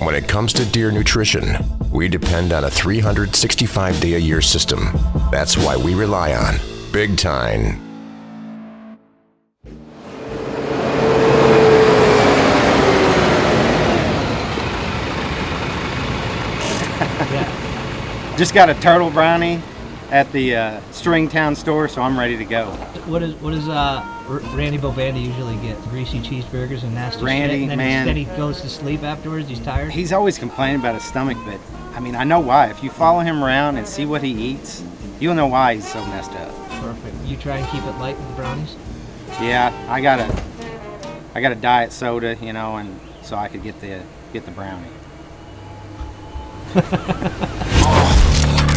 When it comes to deer nutrition, we depend on a 365-day-a-year system. That's why we rely on Big Time. Just got a turtle brownie at the Stringtown store, so I'm ready to go. What does Randy Bobanda usually get? Greasy cheeseburgers and nasty Randy, shit, and man, then he goes to sleep afterwards. He's tired. He's always complaining about his stomach, but I mean, I know why. If you follow him around and see what he eats, you'll know why he's so messed up. Perfect. You try and keep it light with the brownies? Yeah, I got a diet soda, you know, and so I could get the brownie.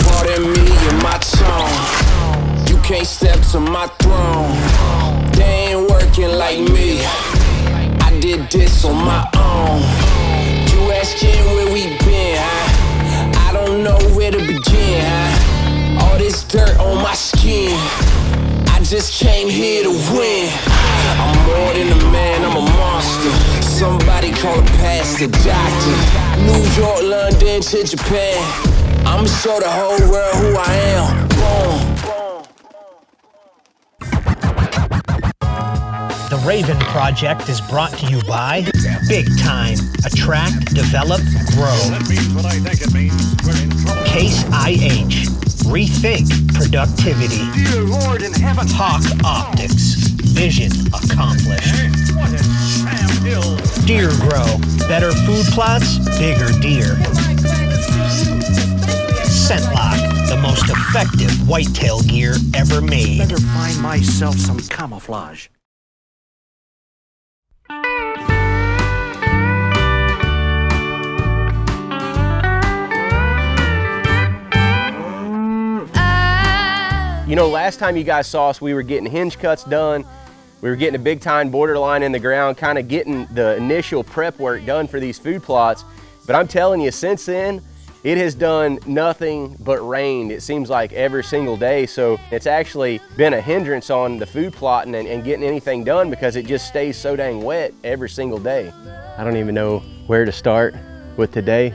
Pardon me and my tone. You can't step to my throne. They ain't working like me. I did this on my own. You asking where we been, huh? I don't know where to begin, huh? All this dirt on my skin. I just came here to win. I'm more than a man, I'm a monster. Somebody call a pastor, doctor. New York, London to Japan. I'ma show the whole world who I am. Boom. The Raven Project is brought to you by Big Time. Attract, develop, grow. That means what I think it means. We're in trouble. Case IH. Rethink productivity. Dear Lord in heaven. Hawk Optics. Vision accomplished. What a Sam Hill. Deer Grow. Better food plots, bigger deer. Scentlock, the most effective whitetail gear ever made. Better find myself some camouflage. You know, last time you guys saw us, we were getting hinge cuts done. We were getting a Big Time borderline in the ground, kind of getting the initial prep work done for these food plots. But I'm telling you, since then, it has done nothing but rained. It seems like every single day. So it's actually been a hindrance on the food plotting and getting anything done because it just stays so dang wet every single day. I don't even know where to start with today,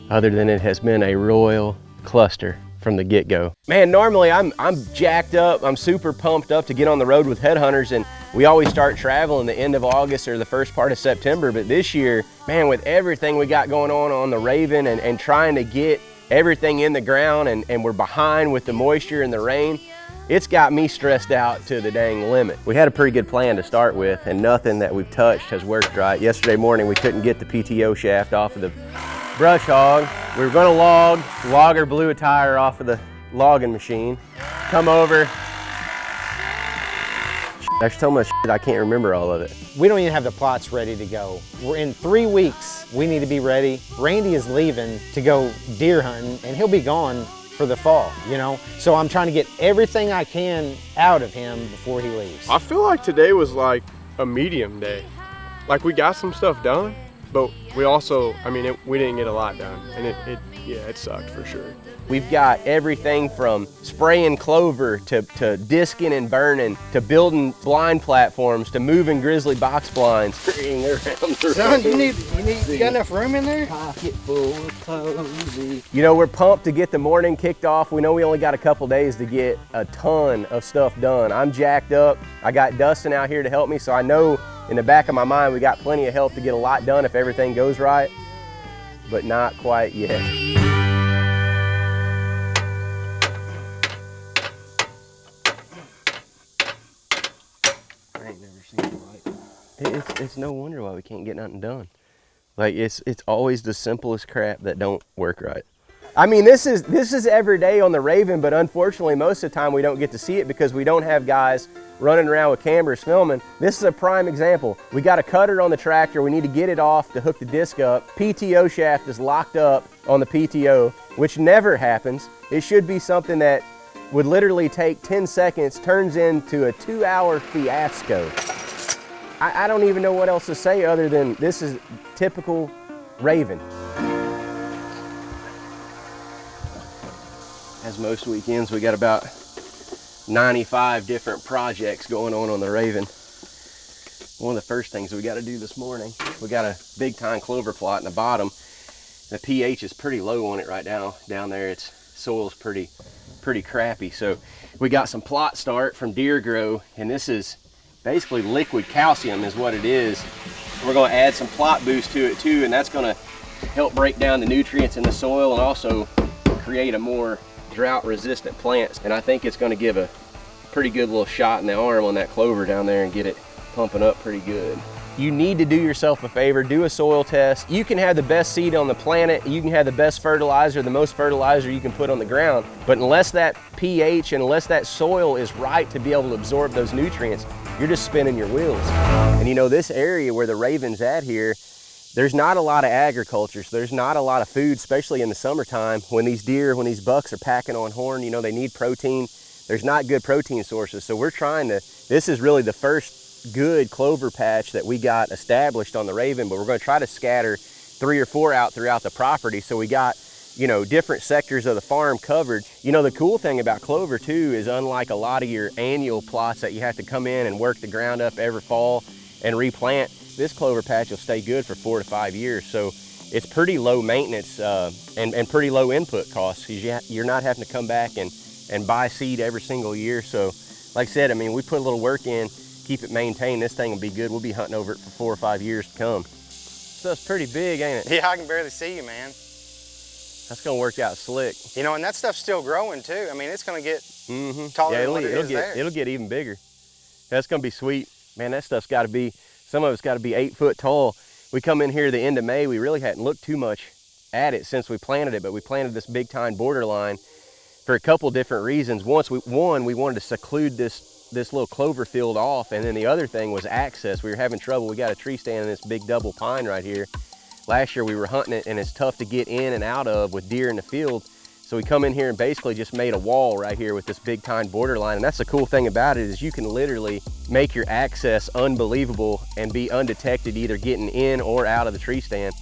other than it has been a royal cluster from the get-go. Man, normally I'm jacked up. I'm super pumped up to get on the road with headhunters, and we always start traveling the end of August or the first part of September. But this year, man, with everything we got going on the Raven and trying to get everything in the ground and we're behind with the moisture and the rain, it's got me stressed out to the dang limit. We had a pretty good plan to start with, and nothing that we've touched has worked right. Yesterday morning, we couldn't get the PTO shaft off of the brush hog. We were gonna log. The logger blew a tire off of the logging machine. Come over. There's so much shit, I can't remember all of it. We don't even have the plots ready to go. We're in 3 weeks. We need to be ready. Randy is leaving to go deer hunting, and he'll be gone for the fall, you know? So I'm trying to get everything I can out of him before he leaves. I feel like today was like a medium day. Like we got some stuff done, but we also, I mean, we didn't get a lot done, and it sucked for sure. We've got everything from spraying clover to disking and burning to building blind platforms to moving grizzly box blinds. Son, you got enough room in there? Pocket full of cozy. You know, we're pumped to get the morning kicked off. We know we only got a couple days to get a ton of stuff done. I'm jacked up. I got Dustin out here to help me, so I know in the back of my mind we got plenty of help to get a lot done if everything goes right, but not quite yet. It's no wonder why we can't get nothing done. Like it's always the simplest crap that don't work right. I mean, this is every day on the Raven, but unfortunately most of the time we don't get to see it because we don't have guys running around with cameras filming. This is a prime example. We got a cutter on the tractor. We need to get it off to hook the disc up. PTO shaft is locked up on the PTO, which never happens. It should be something that would literally take 10 seconds, turns into a 2-hour fiasco. I don't even know what else to say other than this is typical Raven. As most weekends, we got about 95 different projects going on the Raven. one of the first things we got to do this morning. We got a big time clover plot in the bottom. The pH is pretty low on it right now. Down there, its soil's pretty crappy. So we got some plot start from Deer Grow, and this is basically liquid calcium is what it is. We're going to add some plot boost to it too, and that's going to help break down the nutrients in the soil and also create a more drought resistant plant. And I think it's going to give a pretty good little shot in the arm on that clover down there and get it pumping up pretty good. You need to do yourself a favor, do a soil test. You can have the best seed on the planet, you can have the best fertilizer, the most fertilizer you can put on the ground, but unless that pH and unless that soil is right to be able to absorb those nutrients, you're just spinning your wheels. And you know, this area where the Raven's at here, there's not a lot of agriculture, so there's not a lot of food, especially in the summertime when these deer, when these bucks are packing on horn, you know, they need protein. There's not good protein sources, so we're trying to, this is really the first good clover patch that we got established on the Raven, but we're going to try to scatter 3 or 4 out throughout the property so we got, you know, different sectors of the farm covered. You know, the cool thing about clover too is unlike a lot of your annual plots that you have to come in and work the ground up every fall and replant, this clover patch will stay good for 4 to 5 years. So it's pretty low maintenance and pretty low input costs because you're not having to come back and buy seed every single year. So like I said, I mean, we put a little work in, keep it maintained, this thing will be good. We'll be hunting over it for 4 or 5 years to come. Stuff's pretty big, ain't it? Yeah, I can barely see you, man. That's gonna work out slick. You know, and that stuff's still growing too. I mean, it's gonna get taller than what it is there. It'll get even bigger. That's gonna be sweet. Man, that stuff's gotta be, some of it's gotta be 8 foot tall. We come in here the end of May, we really hadn't looked too much at it since we planted it, but we planted this big tine borderline for a couple different reasons. One, we wanted to seclude this little clover field off, and then the other thing was access. We were having trouble. We got a tree stand in this big double pine right here. Last year we were hunting it and it's tough to get in and out of with deer in the field. So we come in here and basically just made a wall right here with this big tine borderline. And that's the cool thing about it is you can literally make your access unbelievable and be undetected either getting in or out of the tree stand.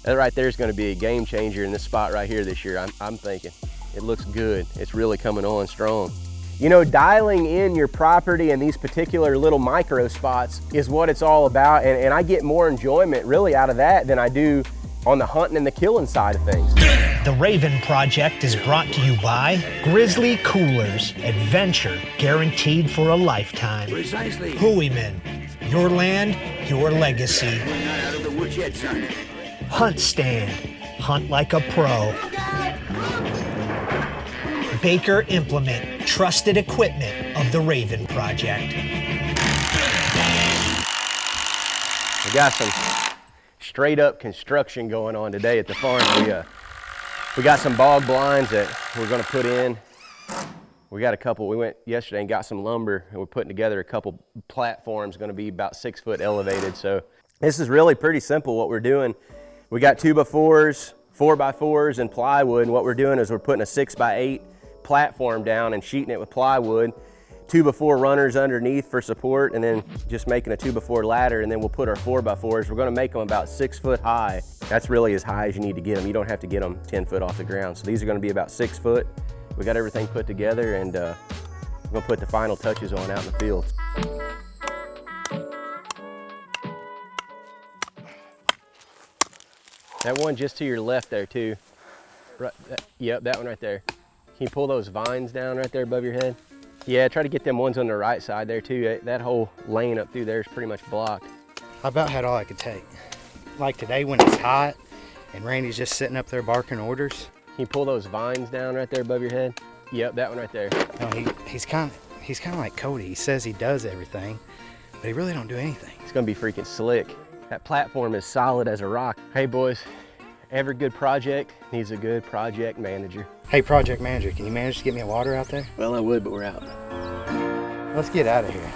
That right there is going to be a game changer in this spot right here this year. I'm thinking. It looks good. It's really coming on strong. You know, dialing in your property and these particular little micro spots is what it's all about. And I get more enjoyment really out of that than I do on the hunting and the killing side of things. The Raven Project is brought to you by Grizzly Coolers. Adventure guaranteed for a lifetime. Precisely. Hooeyman. Your land, your legacy. We're not out of the woods yet, son. Hunt Stand. Hunt like a pro. Baker Implement. Trusted equipment of the Raven Project. We got some straight up construction going on today at the farm. We got some bog blinds that we're gonna put in. We got a couple, we went yesterday and got some lumber and we're putting together a couple platforms, gonna be about 6 foot elevated. So this is really pretty simple what we're doing. We got 2x4s, 4x4s and plywood, and what we're doing is we're putting a 6x8 platform down and sheeting it with plywood, 2x4 runners underneath for support, and then just making a 2x4 ladder, and then we'll put our 4x4s. We're gonna make them about 6 foot high. That's really as high as you need to get them. You don't have to get them 10 foot off the ground. So these are gonna be about 6 foot. We got everything put together, and we're gonna put the final touches on out in the field. That one just to your left there too. Right, yep, that one right there. Can you pull those vines down right there above your head? Yeah, try to get them ones on the right side there too. That whole lane up through there is pretty much blocked. I about had all I could take. Like today when it's hot and Randy's just sitting up there barking orders. Can you pull those vines down right there above your head? Yep, that one right there. No, he's kind of like Cody. He says he does everything, but he really don't do anything. It's gonna be freaking slick. That platform is solid as a rock. Hey boys, every good project needs a good project manager. Hey project manager, can you manage to get me a water out there? Well, I would, but we're out. Let's get out of here.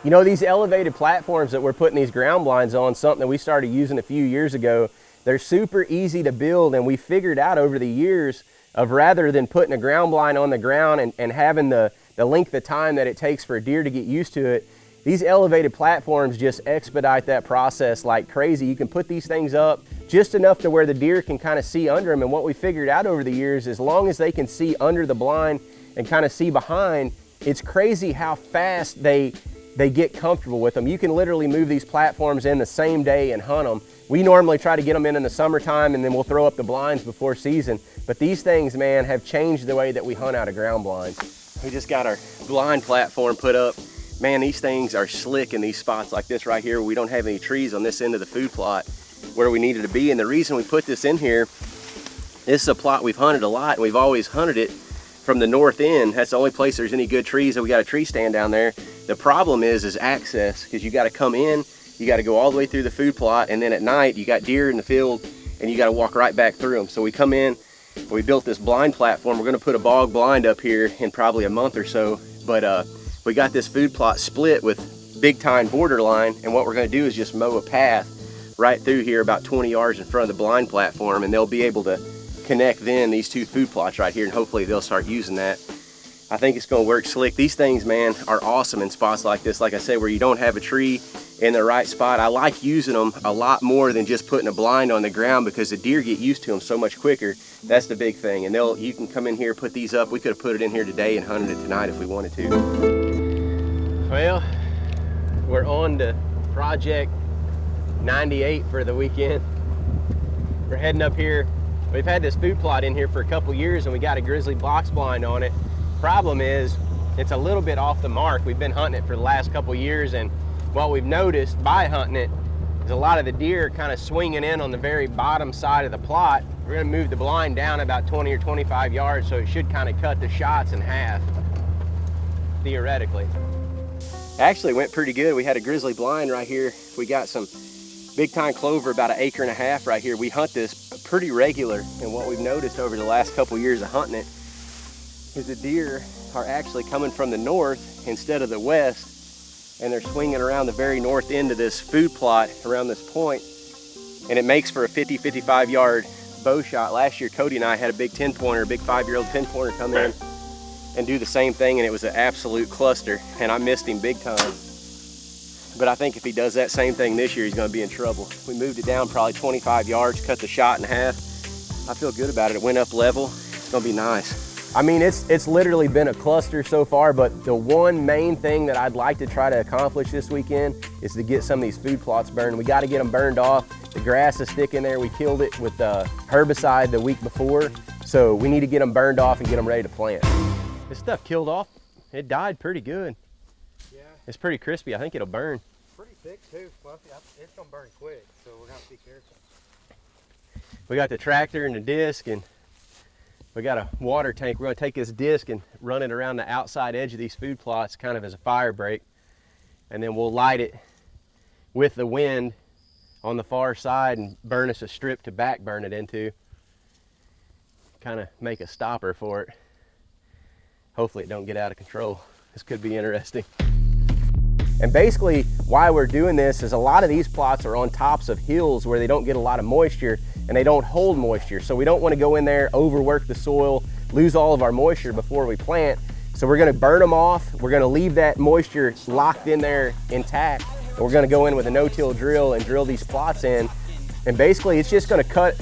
You know, these elevated platforms that we're putting these ground blinds on, something that we started using a few years ago, they're super easy to build, and we figured out over the years of rather than putting a ground blind on the ground and having the length of time that it takes for a deer to get used to it, these elevated platforms just expedite that process like crazy. You can put these things up just enough to where the deer can kind of see under them. And what we figured out over the years, as long as they can see under the blind and kind of see behind, it's crazy how fast they they get comfortable with them. You can literally move these platforms in the same day and hunt them. We normally try to get them in the summertime and then we'll throw up the blinds before season. But these things, man, have changed the way that we hunt out of ground blinds. We just got our blind platform put up. Man, these things are slick in these spots like this right here. We don't have any trees on this end of the food plot where we needed to be. And the reason we put this in here, this is a plot we've hunted a lot and we've always hunted it from the north end. That's the only place there's any good trees, and we got a tree stand down there. The problem is access, because you got to come in, you got to go all the way through the food plot, and then at night you got deer in the field and you got to walk right back through them. So we come in, we built this blind platform. We're going to put a bog blind up here in probably a month or so, but we got this food plot split with big tine borderline, and what we're going to do is just mow a path right through here about 20 yards in front of the blind platform, and they'll be able to connect then these two food plots right here, and hopefully they'll start using that. I think it's going to work slick. These things, man, are awesome in spots like this, like I said, where you don't have a tree in the right spot. I like using them a lot more than just putting a blind on the ground, because the deer get used to them so much quicker. That's the big thing. And you can come in here, put these up. We could have put it in here today and hunted it tonight if we wanted to. Well, we're on to project 98 for the weekend. We're heading up here. We've had this food plot in here for a couple years and we got a grizzly box blind on it. Problem is, it's a little bit off the mark. We've been hunting it for the last couple years, and what we've noticed by hunting it is a lot of the deer kind of swinging in on the very bottom side of the plot. We're gonna move the blind down about 20 or 25 yards, so it should kind of cut the shots in half, theoretically. Actually went pretty good. We had a grizzly blind right here. We got some big tine clover about 1.5 acres right here. We hunt this pretty regular, and what we've noticed over the last couple years of hunting it is the deer are actually coming from the north instead of the west, and they're swinging around the very north end of this food plot around this point, and it makes for a 50-55 yard bow shot. Last year Cody and I had a big 10-pointer, a big 5-year-old 10-pointer come in and do the same thing, and it was an absolute cluster, and I missed him big time. But I think if he does that same thing this year, he's going to be in trouble. We moved it down probably 25 yards, cut the shot in half. I feel good about it. It went up level. It's going to be nice. I mean, it's literally been a cluster so far, but the one main thing that I'd like to try to accomplish this weekend is to get some of these food plots burned. We got to get them burned off. The grass is sticking there. We killed it with herbicide the week before, so we need to get them burned off and get them ready to plant. This stuff killed off. It died pretty good. It's pretty crispy. I think it'll burn. Pretty thick too, Fluffy. It's gonna burn quick, so we're gonna have to be careful. We got the tractor and the disc, and we got a water tank. We're gonna take this disc and run it around the outside edge of these food plots, kind of as a fire break, and then we'll light it with the wind on the far side and burn us a strip to back burn it into. Kind of make a stopper for it. Hopefully it don't get out of control. This could be interesting. And basically why we're doing this is a lot of these plots are on tops of hills where they don't get a lot of moisture and they don't hold moisture. So we don't want to go in there, overwork the soil, lose all of our moisture before we plant. So we're going to burn them off. We're going to leave that moisture locked in there intact. And we're going to go in with a no-till drill and drill these plots in. And basically it's just going to cut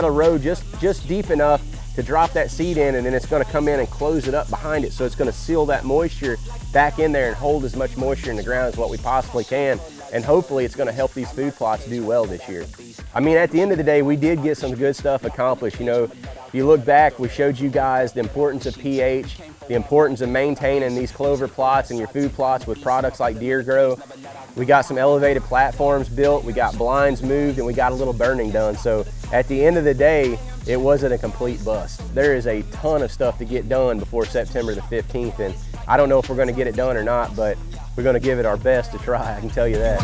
a row just deep enough to drop that seed in, and then it's going to come in and close it up behind it. So it's going to seal that moisture back in there and hold as much moisture in the ground as what we possibly can. And hopefully it's going to help these food plots do well this year. I mean, at the end of the day, we did get some good stuff accomplished. You know, if you look back, we showed you guys the importance of pH, the importance of maintaining these clover plots and your food plots with products like Deer Grow. We got some elevated platforms built, we got blinds moved, and we got a little burning done. So at the end of the day, it wasn't a complete bust. There is a ton of stuff to get done before September the 15th, and I don't know if we're going to get it done or not, but we're going to give it our best to try, I can tell you that.